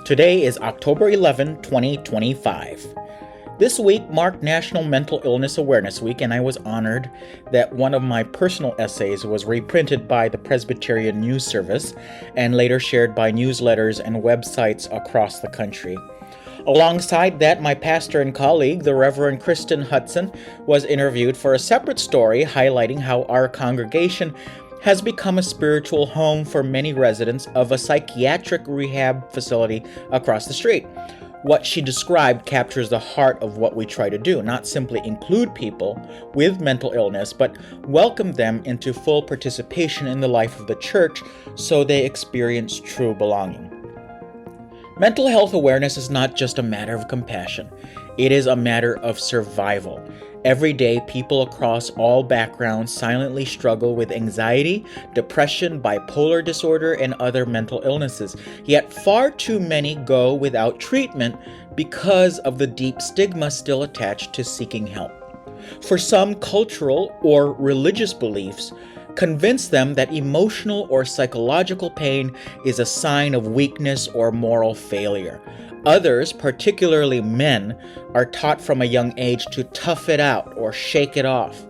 Today is October 11, 2025. This week marked National Mental Illness Awareness Week, and I was honored that one of my personal essays was reprinted by the Presbyterian News Service and later shared by newsletters and websites across the country. Alongside that, my pastor and colleague, the Reverend Kristin Hutson, was interviewed for a separate story highlighting how our congregation has become a spiritual home for many residents of a psychiatric rehab facility across the street. What she described captures the heart of what we try to do, not simply include people with mental illness, but welcome them into full participation in the life of the church so they experience true belonging. Mental health awareness is not just a matter of compassion. It is a matter of survival. Every day, people across all backgrounds silently struggle with anxiety, depression, bipolar disorder, and other mental illnesses. Yet far too many go without treatment because of the deep stigma still attached to seeking help. For some, cultural or religious beliefs convince them that emotional or psychological pain is a sign of weakness or moral failure. Others, particularly men, are taught from a young age to tough it out or shake it off.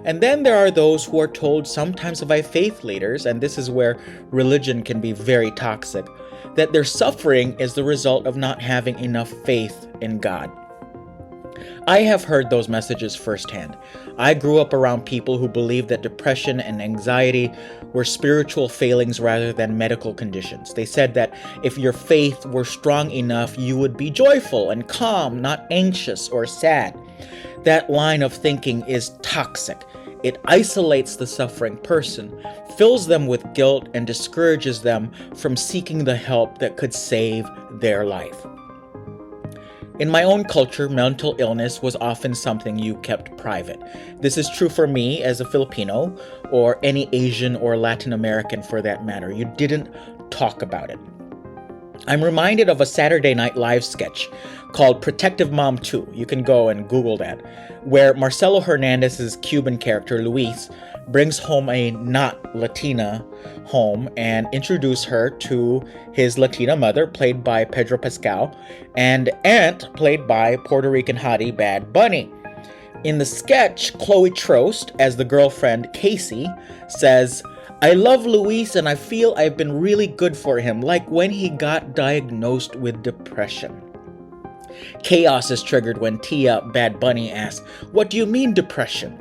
And then there are those who are told, sometimes by faith leaders, and this is where religion can be very toxic, that their suffering is the result of not having enough faith in God. I have heard those messages firsthand. I grew up around people who believed that depression and anxiety were spiritual failings rather than medical conditions. They said that if your faith were strong enough, you would be joyful and calm, not anxious or sad. That line of thinking is toxic. It isolates the suffering person, fills them with guilt, and discourages them from seeking the help that could save their life. In my own culture, mental illness was often something you kept private. This is true for me as a Filipino, or any Asian or Latin American for that matter. You didn't talk about it. I'm reminded of a Saturday Night Live sketch called Protective Mom 2. You can go and Google that, where Marcelo Hernandez's Cuban character, Luis, brings home a not Latina home and introduces her to his Latina mother, played by Pedro Pascal, and aunt, played by Puerto Rican hottie Bad Bunny. In the sketch, Chloe Trost, as the girlfriend Casey, says, "I love Luis and I feel I've been really good for him, like when he got diagnosed with depression." Chaos is triggered when Tia, Bad Bunny, asks, "What do you mean depression?"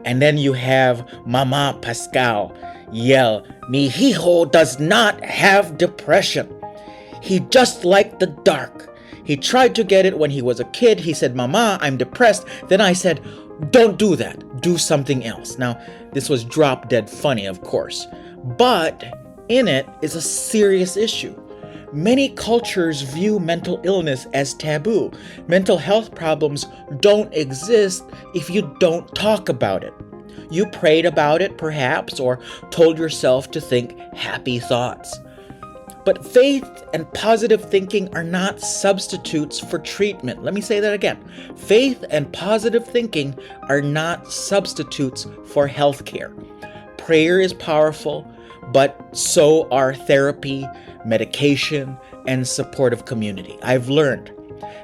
And then you have Mama Pascal yell, "Mi hijo does not have depression. He just liked the dark. He tried to get it when he was a kid. He said, 'Mama, I'm depressed.' Then I said, 'Don't do that. Do something else.'" Now, this was drop dead funny, of course, but in it is a serious issue. Many cultures view mental illness as taboo. Mental health problems don't exist if you don't talk about it. You prayed about it, perhaps, or told yourself to think happy thoughts. But faith and positive thinking are not substitutes for treatment. Let me say that again. Faith and positive thinking are not substitutes for healthcare. Prayer is powerful, but so are therapy, medication, and supportive community. I've learned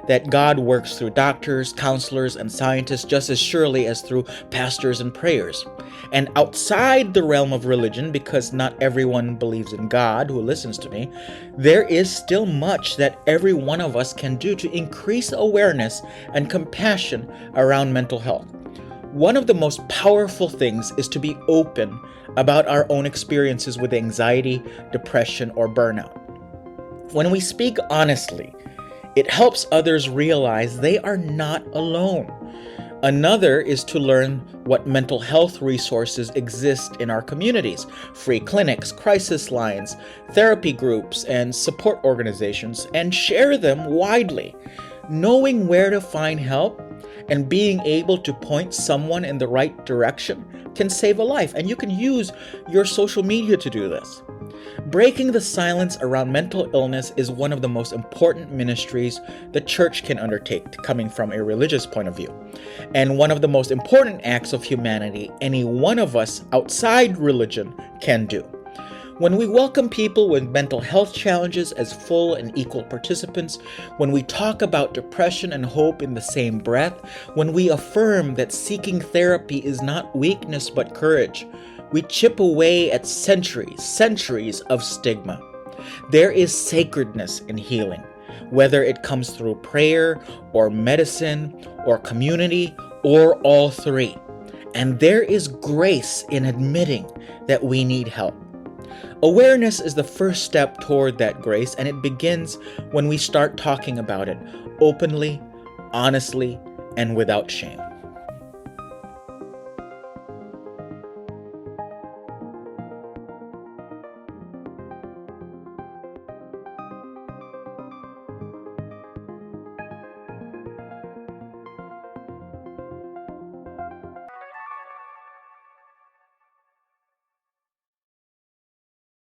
that God works through doctors, counselors, and scientists just as surely as through pastors and prayers. And outside the realm of religion, because not everyone believes in God who listens to me, there is still much that every one of us can do to increase awareness and compassion around mental health. One of the most powerful things is to be open about our own experiences with anxiety, depression, or burnout. When we speak honestly, it helps others realize they are not alone. Another is to learn what mental health resources exist in our communities: free clinics, crisis lines, therapy groups, and support organizations, and share them widely. Knowing where to find help and being able to point someone in the right direction can save a life, and you can use your social media to do this. Breaking the silence around mental illness is one of the most important ministries the church can undertake, coming from a religious point of view, and one of the most important acts of humanity any one of us outside religion can do. When we welcome people with mental health challenges as full and equal participants, when we talk about depression and hope in the same breath, when we affirm that seeking therapy is not weakness but courage, we chip away at centuries of stigma. There is sacredness in healing, whether it comes through prayer or medicine or community or all three. And there is grace in admitting that we need help. Awareness is the first step toward that grace, and it begins when we start talking about it openly, honestly, and without shame.